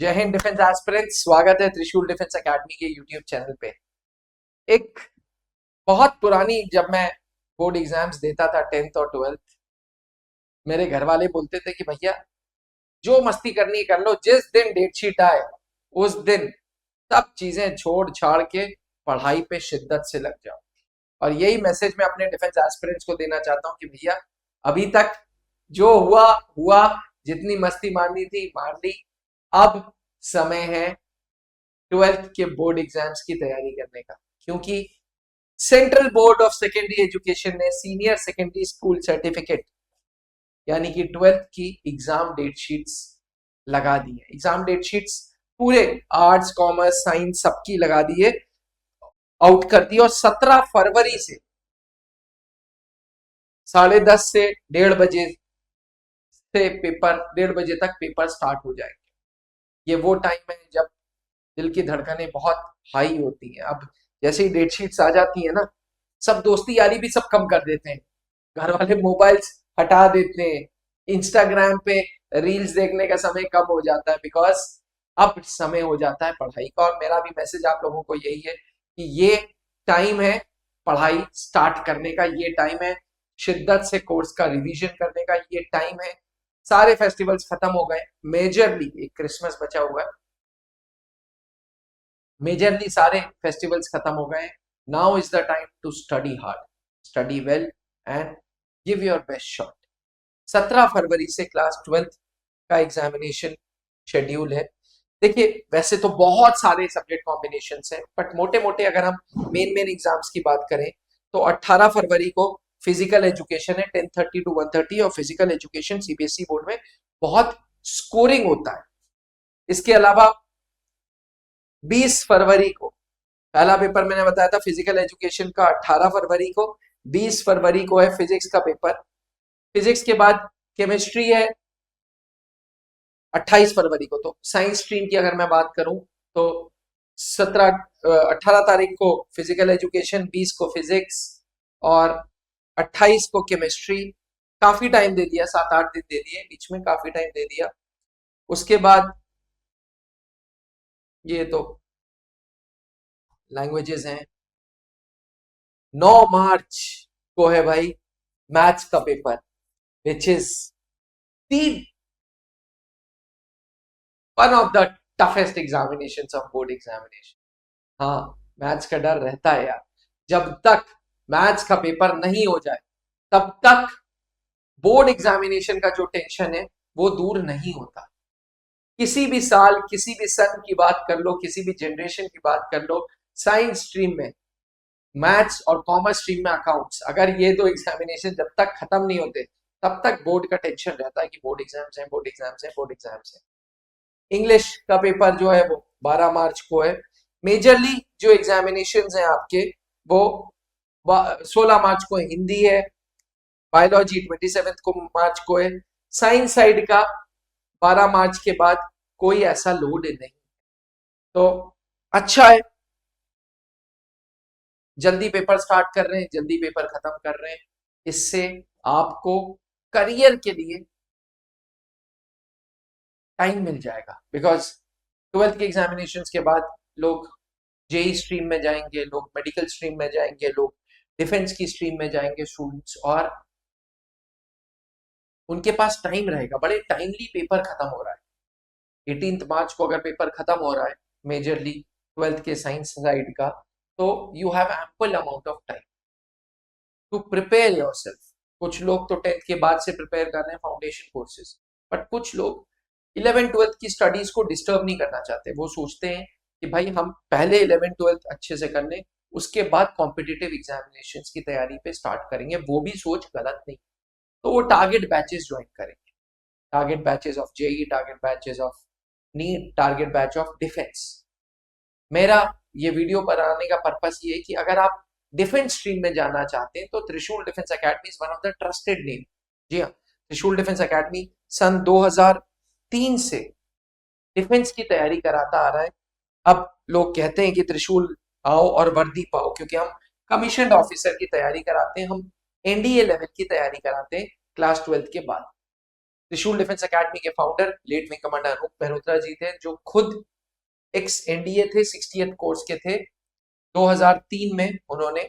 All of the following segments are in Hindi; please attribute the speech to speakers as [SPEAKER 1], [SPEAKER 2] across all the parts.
[SPEAKER 1] जय हिंद डिफेंस एस्पिरेंट्स, स्वागत है त्रिशूल डिफेंस एकेडमी के यूट्यूब चैनल पे। एक बहुत पुरानी, जब मैं बोर्ड एग्जाम्स देता था 10th और 12th, मेरे घर वाले बोलते थे कि भैया जो मस्ती करनी है कर लो, जिस दिन डेट शीट आए उस दिन सब चीजें छोड़ छाड़ के पढ़ाई पे शिद्दत से लग जाओ। और यही मैसेज मैं अपने डिफेंस एस्पिरेंट्स को देना चाहता हूँ कि भैया अभी तक जो हुआ हुआ, जितनी मस्ती मारनी थी मार ली। अब समय है 12th के बोर्ड एग्जाम्स की तैयारी करने का, क्योंकि central board of secondary education ने सीनियर सेकेंडरी स्कूल सर्टिफिकेट यानी कि 12th की एग्जाम डेट शीट्स लगा दी है। एग्जाम डेट शीट्स पूरे आर्ट्स कॉमर्स साइंस सबकी लगा दी है, आउट कर दी। और 17 फरवरी से 10:30 से 1:30 बजे से पेपर, 1:30 बजे तक पेपर स्टार्ट हो जाएंगे। ये वो टाइम है जब दिल की धड़कनें बहुत हाई होती हैं। अब जैसे ही डेट शीट्स आ जाती है ना, सब दोस्ती यारी भी सब कम कर देते हैं, घर वाले मोबाइल्स हटा देते हैं, इंस्टाग्राम पे रील्स देखने का समय कम हो जाता है, बिकॉज अब समय हो जाता है पढ़ाई का। और मेरा भी मैसेज आप लोगों को यही है कि ये टाइम है पढ़ाई स्टार्ट करने का, ये टाइम है शिद्दत से कोर्स का रिवीजन करने का, ये टाइम है। सारे फेस्टिवल्स खत्म हो गए, मेजरली एक क्रिसमस बचा हुआ है, मेजरली सारे फेस्टिवल्स खत्म हो गए। Now is the time to study hard, study well and give your best shot. 17 फरवरी से क्लास 12th का एग्जामिनेशन शेड्यूल है। देखिए वैसे तो बहुत सारे सब्जेक्ट कॉम्बिनेशन हैं, बट मोटे मोटे अगर हम मेन एग्जाम्स की बात करें तो 18 फरवरी को फिजिकल एजुकेशन है 10:30 to 1:30, और फिजिकल एजुकेशन सीबीएसई बोर्ड में बहुत स्कोरिंग होता है। इसके अलावा 20 फरवरी को पहला पेपर मैंने बताया था फिजिकल एजुकेशन का, 18 फरवरी को। 20 फरवरी को है फिजिक्स का पेपर। फिजिक्स के बाद केमिस्ट्री है 28 फरवरी को। तो साइंस स्ट्रीम की अगर मैं बात करूं तो 18 तारीख को फिजिकल एजुकेशन, 20 को फिजिक्स और 28 को केमिस्ट्री। काफी टाइम दे दिया, 7-8 दिन दे दिए, बीच में काफी टाइम दे दिया। उसके बाद ये तो लैंग्वेजेस हैं। 9 मार्च को है भाई मैथ्स का paper, which is the one of the toughest examinations of board examination. हाँ, मैथ्स का डर रहता है यार। जब तक मैथ्स का पेपर नहीं हो जाए तब तक बोर्ड एग्जामिनेशन का जो टेंशन है वो दूर नहीं होता। किसी भी साल, किसी भी सन की बात कर लो, किसी भी जनरेशन की बात कर लो, साइंस स्ट्रीम में मैथ्स और कॉमर्स स्ट्रीम में अकाउंट्स, अगर ये दो एग्जामिनेशन जब तक खत्म नहीं होते तब तक बोर्ड का टेंशन रहता है कि बोर्ड एग्जाम्स हैं, बोर्ड एग्जाम्स हैं, बोर्ड एग्जाम्स हैं। इंग्लिश का पेपर जो है वो 12 मार्च को है। मेजरली जो एग्जामिनेशंस हैं आपके वो 16 मार्च को हिंदी है, बायोलॉजी 27 को मार्च को है। साइंस साइड का 12 मार्च के बाद कोई ऐसा लोड नहीं। तो अच्छा है, जल्दी पेपर स्टार्ट कर रहे हैं, जल्दी पेपर खत्म कर रहे हैं। इससे आपको करियर के लिए टाइम मिल जाएगा, बिकॉज 12th के एग्जामिनेशन के बाद लोग जेई स्ट्रीम में जाएंगे, लोग मेडिकल स्ट्रीम में जाएंगे, लोग डिफेंस की स्ट्रीम में जाएंगे स्टूडेंट्स, और उनके पास टाइम रहेगा। बड़े टाइमली पेपर खत्म हो रहा है। 18 मार्च को अगर पेपर खत्म हो रहा है मेजरली 12th के साइंस साइड का, तो you have ample amount of time to prepare yourself. कुछ लोग तो 10th के बाद से प्रिपेयर कर रहे हैं फाउंडेशन कोर्सेज, बट कुछ लोग 11th-12th की स्टडीज को डिस्टर्ब नहीं करना चाहते। वो सोचते हैं कि भाई हम पहले 11th-12th अच्छे से कर लें, उसके बाद कॉम्पिटिटिव एग्जामिनेशन की तैयारी पे स्टार्ट करेंगे। वो भी सोच गलत नहीं। तो वो टारगेट बैचेस ज्वाइन करेंगे, target batches of JEE, target batches of NEET, target batch of defence. मेरा ये वीडियो पर आने का पर्पस ये है कि अगर आप डिफेंस स्ट्रीम में जाना चाहते हैं तो Trishul defence academy is one of the trusted name. जी हाँ, त्रिशूल डिफेंस एकेडमी सन 2003 से डिफेंस की तैयारी कराता आ रहा है। अब लोग कहते हैं कि त्रिशूल आओ और वर्दी पाओ, क्योंकि हम कमीशन ऑफिसर की तैयारी कराते हैं, हम एनडीए लेवल की तैयारी कराते हैं क्लास 12th के बाद। त्रिशूल डिफेंस एकेडमी के founder late wing commander Anup Mehrotra ji थे, जो खुद एक्स एनडीए थे, 60th कोर्स के थे। 2003 में उन्होंने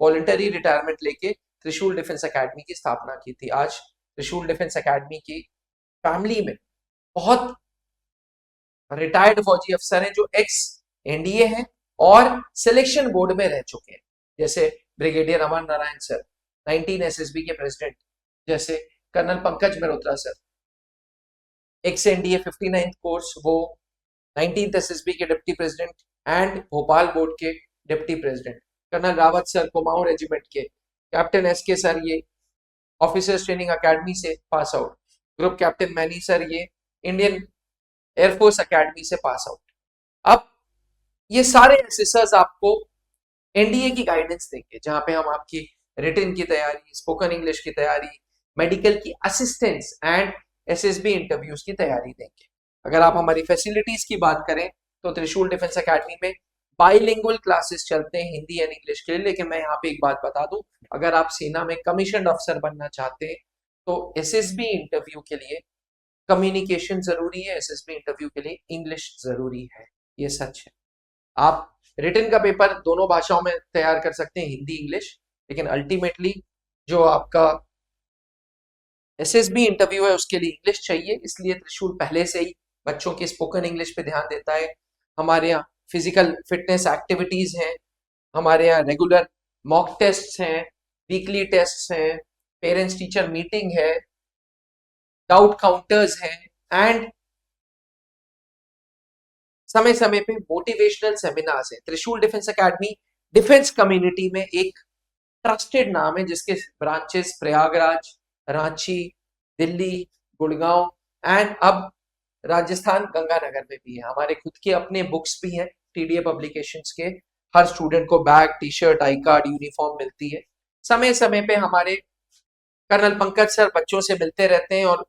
[SPEAKER 1] वॉलंटरी रिटायरमेंट लेके त्रिशूल डिफेंस एकेडमी की स्थापना की थी। आज त्रिशूल डिफेंस एकेडमी की फैमिली में बहुत रिटायर्ड फौजी अफसर हैं जो एक्स एनडीए हैं और सिलेक्शन बोर्ड में रह चुके हैं, जैसे brigadier Amar Narayan sir, 19 SSB के प्रेसिडेंट, जैसे colonel Pankaj Mehrotra sir, ex NDA 59th course, वो 19th एसएसबी के deputy president and Bhopal board के deputy president. Colonel Rawat sir Kumaon regiment के, कैप्टन एस के सर ये ऑफिसर्स ट्रेनिंग अकेडमी से pass out, group captain Mani sir ये इंडियन एयरफोर्स अकेडमी से पास आउट। अब ये सारे असिस्टर्स आपको एनडीए की गाइडेंस देंगे, जहां पे हम आपकी रिटन की तैयारी, स्पोकन इंग्लिश की तैयारी, मेडिकल की असिस्टेंस एंड एसएसबी इंटरव्यूज की तैयारी देंगे। अगर आप हमारी फैसिलिटीज की बात करें तो त्रिशूल डिफेंस एकेडमी में बाइलिंगुअल क्लासेस चलते हैं हिंदी एंड इंग्लिश के लिए। लेकिन मैं यहाँ पे एक बात बता दूं, अगर आप सेना में कमीशन अफसर बनना चाहते हैं तो एसएसबी इंटरव्यू के लिए कम्युनिकेशन जरूरी है, एसएसबी इंटरव्यू के लिए इंग्लिश जरूरी है, ये सच है। आप रिटन का पेपर दोनों भाषाओं में तैयार कर सकते हैं, हिंदी इंग्लिश, लेकिन अल्टीमेटली जो आपका एसएसबी इंटरव्यू है उसके लिए इंग्लिश चाहिए। इसलिए त्रिशूल पहले से ही बच्चों के स्पोकन इंग्लिश पे ध्यान देता है। हमारे यहाँ फिजिकल फिटनेस एक्टिविटीज हैं, हमारे यहाँ रेगुलर मॉक टेस्ट हैं, वीकली टेस्ट हैं, पेरेंट्स टीचर मीटिंग है, डाउट काउंटर्स हैं एंड समय समय पे मोटिवेशनल सेमिनार्स है। Trishul defence academy defence community में एक ट्रस्टेड नाम है, जिसके ब्रांचेस प्रयागराज, रांची, दिल्ली, गुड़गांव एंड अब राजस्थान गंगानगर में भी है। हमारे खुद के अपने बुक्स भी हैं टीडीए पब्लिकेशंस के। हर स्टूडेंट को bag, T shirt, I card, uniform मिलती है। समय समय पे हमारे कर्नल पंकज सर बच्चों से मिलते रहते हैं और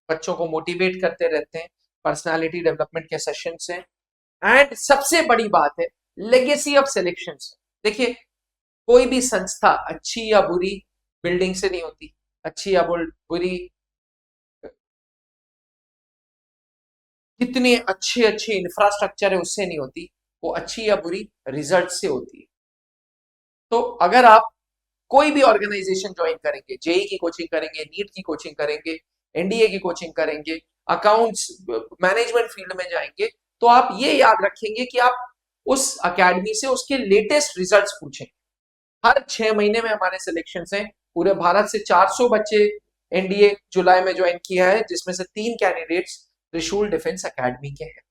[SPEAKER 1] बच्चों को मोटिवेट करते रहते हैं। पर्सनालिटी डेवलपमेंट के सेशंस हैं एंड सबसे बड़ी बात है लेगेसी ऑफ सिलेक्शंस। देखिए, कोई भी संस्था अच्छी या बुरी बिल्डिंग से नहीं होती, अच्छी या बुरी कितने अच्छे अच्छे इंफ्रास्ट्रक्चर है उससे नहीं होती, वो अच्छी या बुरी रिजल्ट से होती है। तो अगर आप कोई भी ऑर्गेनाइजेशन ज्वाइन करेंगे, जेई की कोचिंग करेंगे, नीट की कोचिंग करेंगे, एनडीए की कोचिंग करेंगे, अकाउंट्स मैनेजमेंट फील्ड में जाएंगे, तो आप ये याद रखेंगे कि आप उस अकेडमी से उसके लेटेस्ट रिजल्ट्स पूछें। हर 6 महीने में हमारे सिलेक्शन हैं। पूरे भारत से 400 बच्चे एनडीए जुलाई में ज्वाइन किया है, जिसमें से 3 कैंडिडेट्स त्रिशूल डिफेंस एकेडमी के हैं।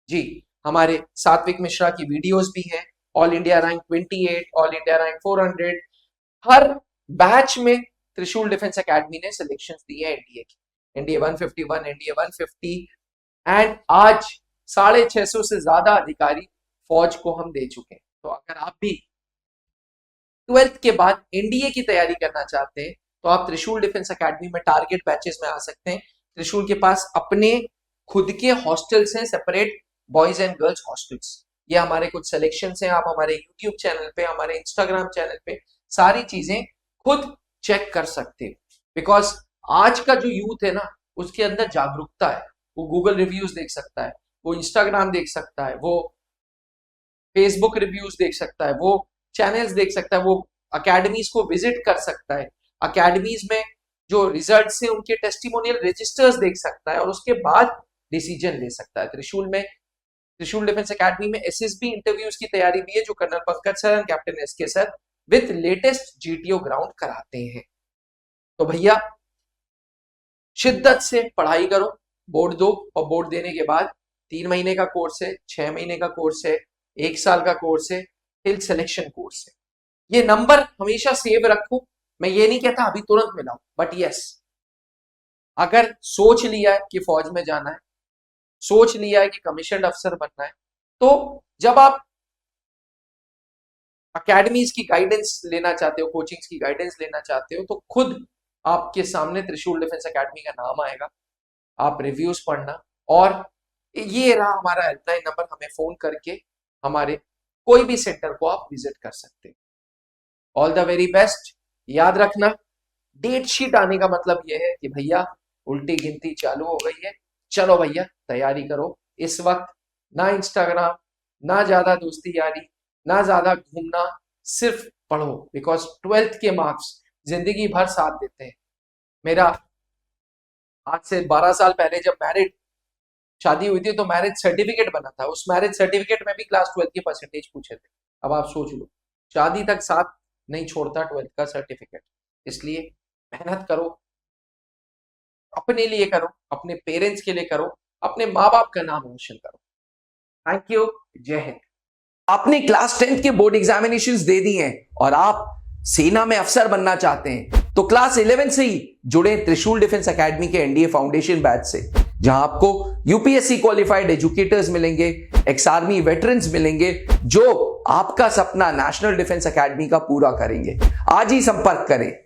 [SPEAKER 1] जी, हमारे सात्विक मिश्रा की वीडियोस भी हैं, all India rank 28, all India rank 400। हर बैच में त्रिशूल डिफेंस एकेडमी ने सिलेक्शन दिए हैं एनडीए की, एनडीए 151, एनडीए 150 एंड आज 650 से ज्यादा अधिकारी फौज को हम दे चुके हैं। तो अगर आप भी 12th के बाद एनडीए की तैयारी करना चाहते हैं तो आप त्रिशूल डिफेंस एकेडमी में टारगेट बैचेस में आ सकते हैं। त्रिशूल के पास अपने खुद के हॉस्टल्स हैं, separate boys and girls hostels. ये हमारे कुछ सिलेक्शंस हैं। आप हमारे यूट्यूब चैनल पे, हमारे इंस्टाग्राम चैनल पे सारी चीजें खुद चेक कर सकते हो। बिकॉज आज का जो यूथ है ना, उसके अंदर जागरूकता है। वो गूगल रिव्यूज देख सकता है, वो इंस्टाग्राम देख सकता है, वो फेसबुक रिव्यूज देख सकता है, वो चैनल्स देख सकता है, वो अकेडमीज को विजिट कर सकता है, अकेडमीज में जो रिजल्ट्स हैं उनके टेस्टिमोनियल रजिस्टर्स देख सकता है और उसके बाद डिसीजन ले सकता है। त्रिशूल डिफेंस एकेडमी में एसएसबी इंटरव्यूज की तैयारी भी है, जो colonel Pankaj sir and captain SK sir with latest GTO ground कराते हैं। तो भैया शिद्दत से पढ़ाई करो, बोर्ड दो, और बोर्ड देने के बाद 3 महीने का कोर्स है, 6 महीने का कोर्स है, 1 साल का कोर्स है, टिल सिलेक्शन कोर्स है। ये नंबर हमेशा सेव रखो। मैं ये नहीं कहता अभी तुरंत मिलाओ, बट यस, अगर सोच लिया है कि फौज में जाना है, सोच लिया है कि कमीशन अफसर बनना है, तो जब आप अकेडमीज की गाइडेंस लेना चाहते हो, कोचिंग्स की गाइडेंस लेना चाहते हो, तो खुद आपके सामने त्रिशूल डिफेंस एकेडमी का नाम आएगा। आप रिव्यूज पढ़ना, और ये रहा हमारा हेल्पलाइन नंबर, हमें फोन करके हमारे कोई भी सेंटर को आप विजिट कर सकते हो। All the very best. याद रखना, डेट शीट आने का मतलब यह है कि भैया उल्टी गिनती चालू हो गई है। चलो भैया तैयारी करो। इस वक्त ना इंस्टाग्राम, ना ज्यादा दोस्ती यारी, ना ज्यादा घूमना, सिर्फ पढ़ो, बिकॉज 12th के मार्क्स जिंदगी भर साथ देते हैं। मेरा आज से 12 साल पहले जब मैरिड शादी हुई थी तो मैरिज सर्टिफिकेट बना था, उस मैरिज सर्टिफिकेट में भी क्लास 12 के परसेंटेज पूछे थे। अब आप सोच लो, शादी तक साथ नहीं छोड़ता 12th का सर्टिफिकेट। इसलिए मेहनत करो, अपने लिए करो, अपने पेरेंट्स के लिए करो, अपने माँ बाप का नाम रोशन करो। Thank you. जय हिंद।
[SPEAKER 2] आपने क्लास 10th के बोर्ड एग्जामिनेशंस दे दिए हैं और आप सेना में अफसर बनना चाहते हैं तो क्लास 11 से ही जुड़े त्रिशूल डिफेंस एकेडमी के एनडीए फाउंडेशन बैच से, जहां आपको यूपीएससी क्वालिफाइड एजुकेटर्स मिलेंगे, एक्स आर्मी वेटरन्स मिलेंगे, जो आपका सपना नेशनल डिफेंस एकेडमी का पूरा करेंगे। आज ही संपर्क करें।